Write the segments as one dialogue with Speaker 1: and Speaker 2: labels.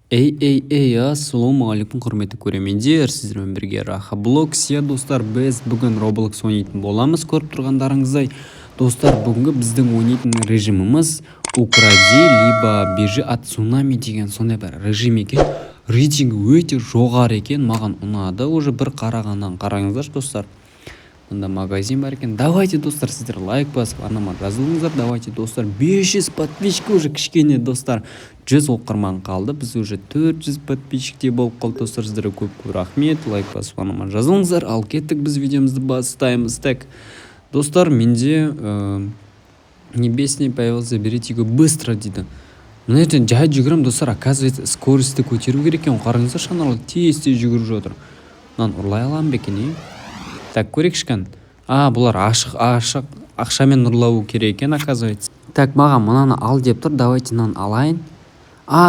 Speaker 1: Эй, ассалаумағалейкум құрметті көрермендер, сіздермен бірге Раха Блокс. Достар, біз бүгін Roblox ойнайтын боламыз. Көріп тұрғандарыңыздай, достар, бүгінгі біздің ойнайтын режиміміз укради либо бежи от цунами деген сондай бір режим екен. Рейтингі өте жоғары екен, маған ұнады. Уже бір қарағаннан қараңыздар, достар. Мында магазин бар екен. Давайте, достар, сіздер лайк басып, анама жазылыңыздар. Давайте, достар, 500 подписчик уже кішкене, достар. 100 оқырман қалды. Біз уже 400 подписчикте болып қалды, достар. Сіздерге көп рахмет. Лайк басып, анама жазылыңыздар. Ал кеттік, біз видеомызды бастаймыз. Так, достар, менде небесный появился, берите его быстро дейді. Мына жерден жай жүгірем, достар. Оказывается, скоростьті көтеру керек екен. Қараңыздар, шаналы тез жүгіріп жатыр. Мынаны ұрлай аламын ба екен, Так, көрейік шыққан. Бұлар ашық ақшамен ұрлауы керек екен, оказывается. Так, маған мынаны ал деп тұр. Давайте мынаны алайын.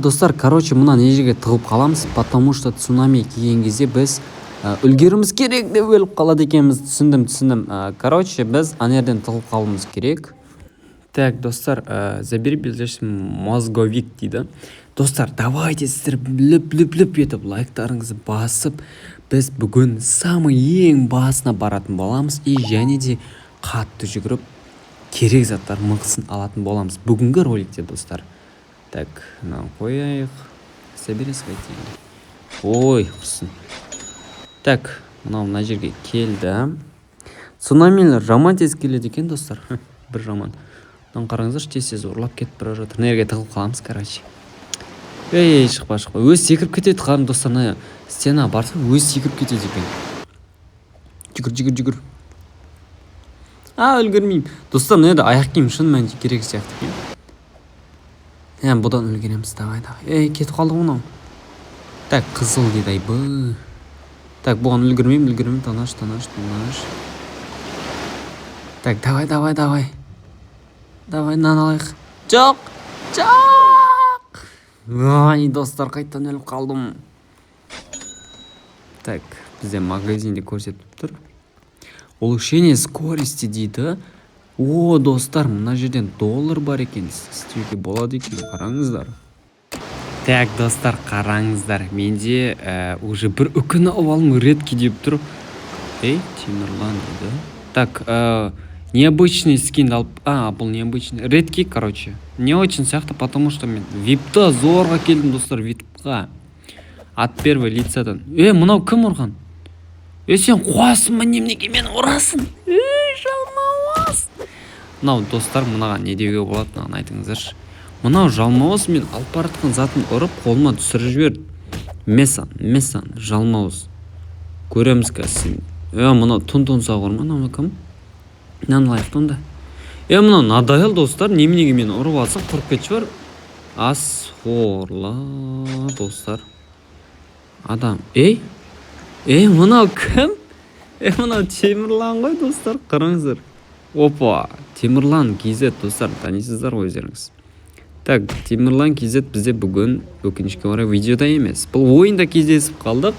Speaker 1: Достар, короче, мынаны не жерге тығып қаламыз, потому что цунами келген кезде біз үлгеріміз керек деп өліп қалады екенбіз. Түсіндім. Короче, біз анерден тығып қалуымыз керек. Так, достар, забери ближайший мозговик дейді. Достар, давайте сіздер лүп етіп лайктарыңызды басып, біз бүгін самый ең басына баратын боламыз и және де қатты жүгіріп керек заттар мықсын алатын боламыз бүгінгі роликте, достар. Так, мынау қояйық. Собери сходи. Ой, құрсын. Так, мына жерге келді. Цунамилер жаман тез келеді екен, достар. Бір жаман. Мынаны қараңыздаршы, тез ұрлап кетіп бара жатыр. Нерге тығылып қаламыз, короче. Шықпа. Өз секіріп кетеді қарым, достар. Стена барса, өз секіріп кетеді екен. Жүгір. Үлгермеймін. Достар, мына аяқ киім шын мәнде керек сияқты екен. Бұдан үлгереміз. Давай. Кетіп қалды мынау. Так, қызыл дейді бұл. Так, бұған үлгермеймін. Танаш. Так, давай. Давай, нан алайық. Жоқ. Достар, қайттан өліп қалдым. Так, бізде магазинде көрсетіп тұр. Улучшение скорости дейді. Достар, мына жерден $1 бар екен. Істеуге болады екен, қараңыздар. Так, достар, қараңыздар. Менде уже бір үкіні алым редки деп тұр. Темірлан дейді. Так, необычный скин алып. Бұл необычный. Редки, короче. Не очень сияқты, потому что мен випта зорға келдім, достар, випқа. От первой лицадан. Мынау кім ұрған? Сен қуасың ба немнеге мені ұрасың? Жалмауыз. Мынау, достар, мынаған не деуге болады, мынаған айтыңыздаршы. Мынау жалмауыз мен алып баратқан затын ұрып, қолыма түсіріп жіберді. Месан, жалмауыз. Көреміз кәсін. Мынау тұн сағыр ма, мынау кім? Мынаны лайықтың да. Мынау надоел, достар, немнеге мені ұрып алсақ, құрып кетші бар. Асхорла, достар. Адам. Мынау кім? Мынау Темірлан ғой, достар, қараңыздар. Опа, Темірлан KZ, достар, танисыздар ғой өздеріңіз. Так, Темірлан KZ бізде бүгін өкінішке орай видеода емес. Бұл ойында кездесіп қалдық.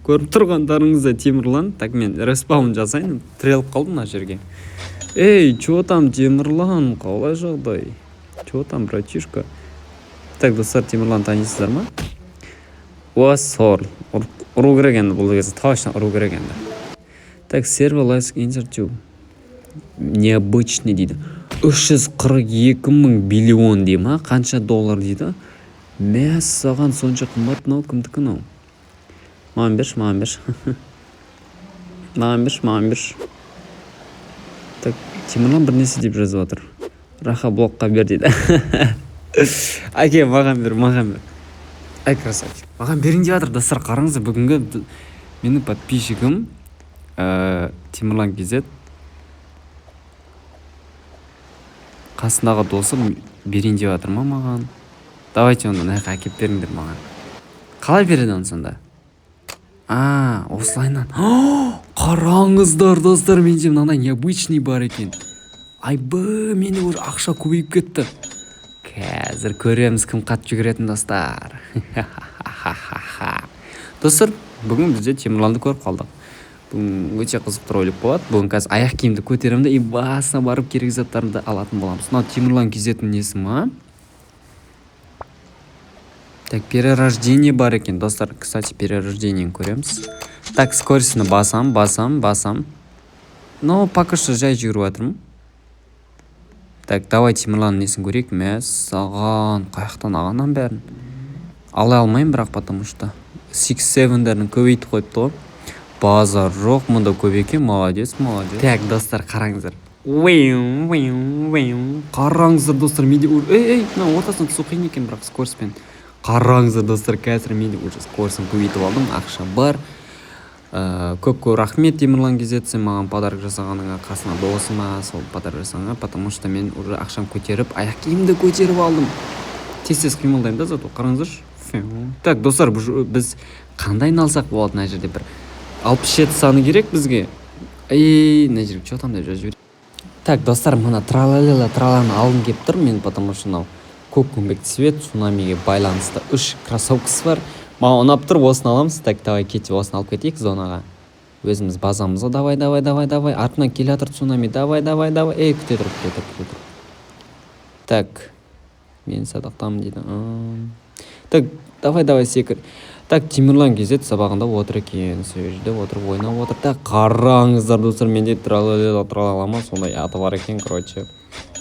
Speaker 1: Көріп тұрғандарыңызда Темірлан. Так, мен респаун жасайын, тіреліп қалдым мына жерге. Чё там, Темірлан? Қалай жағдай? Чё там, братишка? Так, достар, Темірлан танисыздар ма? Ұру керек енді, бұл кезде точно ұру керек енді. Так, сервер лайск интертю. Необычный дейді. 342 мың биллион дей ма? Қанша $? дейді? Саған сонша қымбат, мынау кімдікі мынау? Маған берші. Маған берші. Так, Темірлан бір несі деп жазып отыр. Раха блокқа бер дейді. Маған бер. Красавчик. Маған берін деп жатыр, достар, қараңыздар, бүгінгі менің подписчигім Темірлан KZ. Қасындағы досым берін деп жатыр ма маған? Давайте онда әкеп беріңдер маған. Қалай береді оны сонда? Осылайынан. Қараңыздар, достар, менде мынандай необычный бар екен. Мені уже ақша көбейіп кетті. Қазір көреміз кім қатты жүгіретін, достар. Достар, бүгін бізде Темірланды көріп қалдық. Бүгін өте қызықты ролик болады. Бүгін қазір аяқ киімді көтеремді и басына барып керек заттарымды алатын боламыз. Мынау Темірлан KZ-тің несі ма? Так, перерождение бар екен достар. Кстати, перерождениені көреміз. Так, скоростьны басам. Но пока что жай жүріп жатырмын. Так, давай Темірланның несін көрейік. Мәссаған, қаяқтан ағаннан бәрін ала алмайым, бірақ потому что 6-7-дерін көбейтіп қойыпты ғой. Базар жоқ, мұнда көп екен. Молодец. Так, достар, қараңыздар. Қараңыздар, достар, менде мына ортасынан түсу қиын екен, бірақ скороспен. Қараңыздар, достар, қазір менде уже скоростын көбейтіп алдым. Ақша бар. Көп рахмет Темірлан KZ, сен маған подарок жасағаныңа, қасына досыма сол подарок жасағаныңа, потому что мен уже ақшам көтеріп, аяқ киімді көтеріп алдым. Тез қимылдаймын да, зато қараңыздаршы. Так, достар, біз қандай айналсақ болады мына жерде? Бір 67 саны керек бізге. Мына жерге что там деп жазып жібер. Так, достар, мына траланы алғым келіп тұр мен, потому что мынау көк көмбек цвет цунамиге байланысты 3 кроссовкасы бар. Маған ұнап тұр, осыны аламыз. Так, давай кетіп осыны алып кетейік зонаға. Өзіміз базамызға. Давай. Артынан келе жатыр цунами. Давай. Күте тұр. Так. Мен садақтамын дейді. Так, давай секір. Так, Темірлан KZ сабағында отыр екен. Сол жерде отырып ойнап отыр. Так, қараңыздар достар, менде тралалама сондай аты бар екен, короче.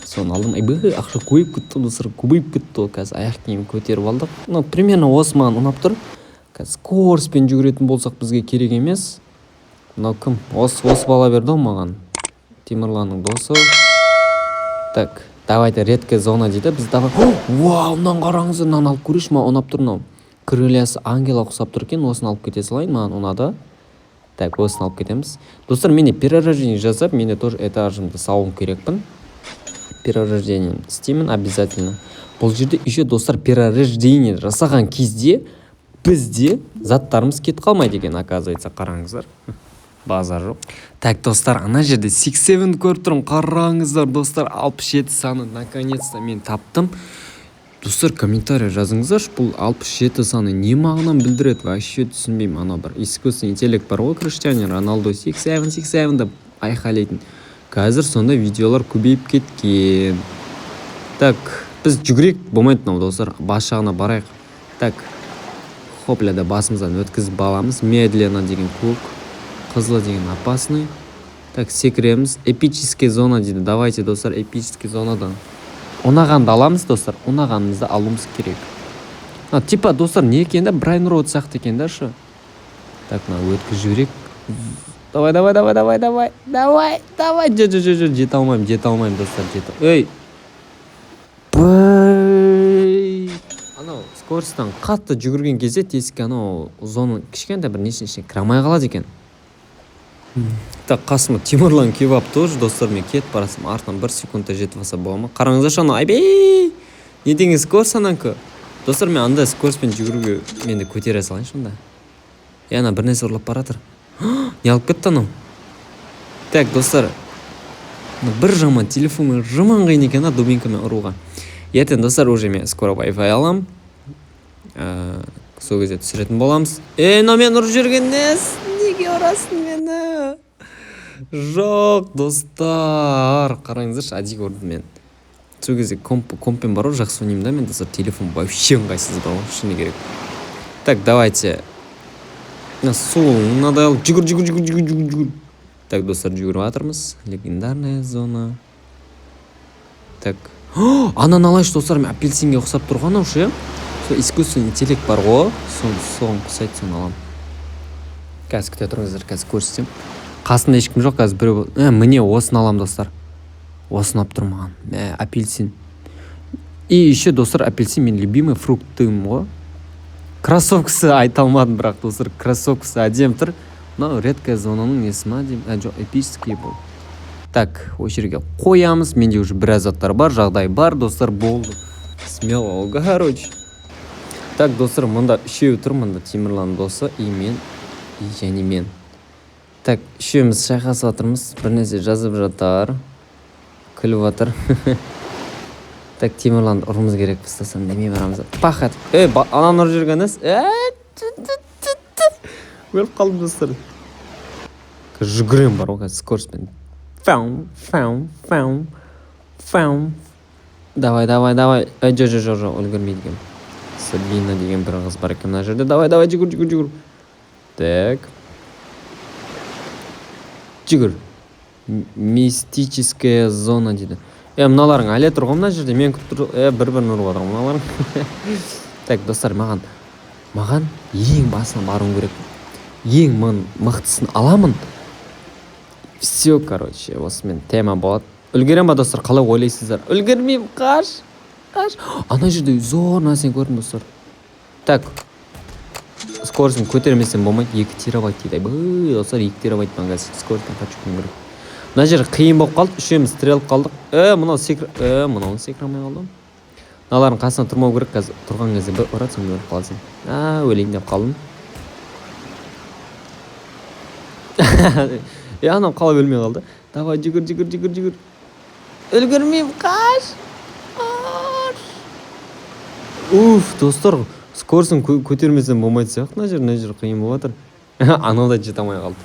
Speaker 1: Соны алдым. Ақша көйіп кетті достар, көбейіп кетті. Қазір аяқ киім көтеріп алдық. Ну, примерно осы маған ұнап тұр. Қазір скороспен жүгіретін болсақ бізге керек емес. Мынау кім? Осы бала берді маған. Темірланның досы. Так, давайте редкая зона дейді. Біз давай. Вау, мынаны қараңыздар, мынаны алып көрейінші, маған ұнап тұр мынау. Крыльясы ангела ұқсап тұр екен. Осыны алып кете салайын, маған ұнады. Так, осыны алып кетеміз. Достар, менде перерождение жасап, менде тоже этажымды салуым керекпін. Перерождение істеймін обязательно. Бұл жерде еще достар перерождение жасаған кезде бізде заттарымыз кетіп қалмайды екен, оказывается, қараңыздар. Базар жоқ. Так, достар, ана жерде 6-7 көріп тұрмын. Қараңыздар, достар, 67 саны наконец-то мен таптым. Достар, комментарий жазыңыздаршы, бұл 67 саны не мағынаны білдіреді? Вообще түсінбеймін. Ана бір искусственный интеллект бар ғой, Криштиану Роналду 6-7 деп айқайлайтын. Қазір сонда видеолар көбейіп кеткен. Так, біз жүгірек болмайды мынау достар, бас жағына барайық. Так, хопляда басымыздан өткізіп баламыз. Медленно деген көк, қызылы деген опасный. Так, секіреміз. Эпическая зона дейді. Давайте, достар, эпическая зонадан ұнағанды аламыз, достар. Ұнағанымызды алуымыз керек. Типа, достар, не екен да? Брайан Роуд сияқты екен да шы. Так, өткіз жіберек. Давай. Жете алмайым, достар, Анау, скоростан қатты жүгірген кезде тесік анау зоны кішкентай бір нешін кірамай қалады екен. Так, қасыма Темірлан кебап тоже, достар, мен кетіп барасым. Артынан 1 секундта жетіп алса бола ма? Қараңыздаршы анау, не деген скорос ананкі? Достар, мен андай скороспен жүгіруге менде көтере салайыншы онда. Ана бір нәрсе ұрлап баратыр. Не алып кетті анау? Так, достар, бір жаман телефонмен жаман қиын екен, дубинкамен ұруға. Ертең, достар, уже мен скоро Wi-Fi алам. Сол кезде түсіретін боламыз. Но мен ұрып жүрген нес? Неге ұрасың мені? Жоқ, достар. Қараңыздаршы, адик ұрдым мен. Сол кезде комппен бар ғой, жақсы ойнаймын да мен, достар, телефон вообще ыңғайсыз бар ғой, шыны керек. Так, давайте. Надо жүгір. Так, достар, жүгіріп жатырмыз. Легендарная зона. Так. Ананы алайыншы, достар, мен апельсинге ұқсап тұрған аушы, Сол искусственный интеллект бар ғой, соған құсайды, соны алам. Қазір күте тұрыңыздар, қазір көрсетем. Қасында ешкім жоқ, қазір біреу. Міне осыны алам, достар. Осыны алып тұр маған. Апельсин. И еще, достар, апельсин мен любимый фруктым ғой. Кроссовкасы айта алмадым, бірақ, достар, кроссовкасы әдем тұр. Мынау редкая зонаның несі ма деймін? Жоқ, эпический бұл. Так, осы жерге қоямыз. Менде уже біраз заттар бар, жағдай бар, достар, болды. Смело, короче. Так, достар, мұнда үшеу тұр, мұнда Темірлан досы, и мен, и және мен. Так, үшеуміз шайқасып жатырмыз, бір нәрсе жазып жатыр, күліп жатыр. Так, Темірланды ұрымыз керек, бастасам, демей барамыз. Пақ әтіп, ананы ұрып жүргеніз? Өліп қалдым, достар. Жүгірем бар, оға, скороспен. Давай. Жоқ, үлгірмейді. Сабина деген бір қыз бар екен мына жерде. Давай жүгір. Так. Жүгір. Мистическая зона дейді. Мыналарың әле тұр ғой мына жерде. Мен күтіп тұр. Бір-бірін ұрып отыр мыналарың. Так, достар, маған ең басына баруым керек. Ең мықтысын аламын. Все, короче, осымен тема болады. Үлгерем ба, достар, қалай ойлайсыздар? Үлгермеймін, қаш. Ана жерде зор нәрсені көрдім, достар. Так. Скоростын көтермесем болмайды. 2 терабайт дейді. Достар, 2 терабайт маңғасы. Скоростын қачуым керек. Мына жер қиын болып қалды. Үшеуміз тіреліп қалдық. Мынауын секірамай қалдым. Мыналардың қасына тұрмау керек. Қазір тұрған кезде бір ұрат, өліп қаласың. Өлейін деп қалдым. Анам қалай өлмей қалды. Давай, жүгір. Үлгермеймін, қаш. Достар, скоростын көтермесем болмайды сияқты. Мына жер қиын болып жатыр. Анау жете алмай қалды.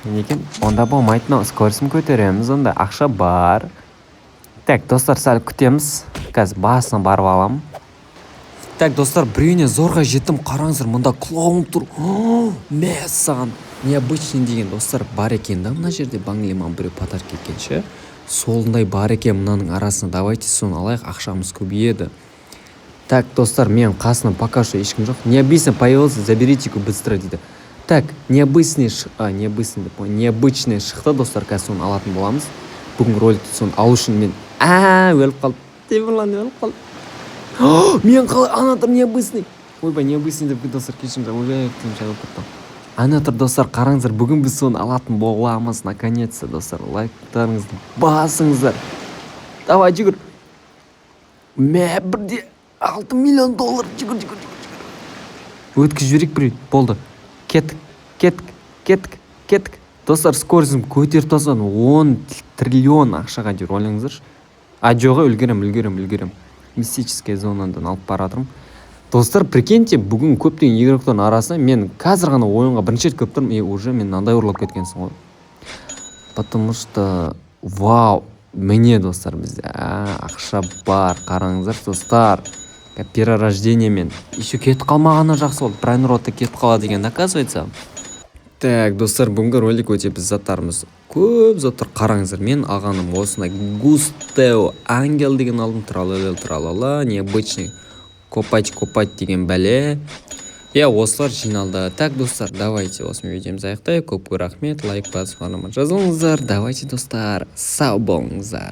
Speaker 1: Некен? Онда болмайды, скоростын көтереміз, онда ақша бар. Так, достар, сәл күтеміз. Қазір басына барып аламын. Так, достар, біреуіне зорға жеттім. Қараңыздар, мұнда клоун тұр. Мәссаған. Необычный деген достар бар екен да мына жерде. Банглиман біреу подарок еткенше. Солындай бар екен мынаның арасында. Давайте соны алайық, ақшамыз көбейеді. Так, достар, мен қасынан пока что ешкім жоқ. Необычный появился, заберите-ка быстро дейді. Так, необычный шықты, достар, қазір соны алатын боламыз. Бүгін роликті соны алу үшін мен өліп қалды. Өліп қалды. Мен қалай анатыр необычный. Ойбай, необычный деп достар, кешімді. Ойбай, анатыр, достар, қараңыздар, бүгін біз соны алатын боламыз. Наконец-то, достар, лайктарыңызды басыңыздар. Давай, жүгір. Бірде $6 миллион. Жүгір. Өткіз жіберейік бір. Болды. Кеттік. Достар, скоростым көтеріп тастан 10 триллион ақшаға жүр, ойлаңыздаршы. Жоға, үлгерем. Мистическая зонадан алып баратырмын. Достар, прикиньте, бүгін көптеген игроктардың арасында мен қазір ғана ойынға бірінші рет көп тұрмын. Уже мен мынандай ұрлап кеткенсің ғой. Потому что вау, міне достар, бізде ақша бар. Қараңыздар, достар. Перерождение мен еще кетіп қалмағаны жақсы болды. Брайнротта кетіп қала деген оказывается. Так, достар, бүгінгі ролик өте біз заттарымыз көп заттар. Қараңыздар, мен ағаным осындай Густео Ангел деген алдым. Тралала, необычный копать деген бәле. Осылар жиналды. Так, достар, давайте осымен видеомыз аяқтайық. Көп рахмет, лайк басып жазылыңыздар. Давайте, достар, сау болыңыздар.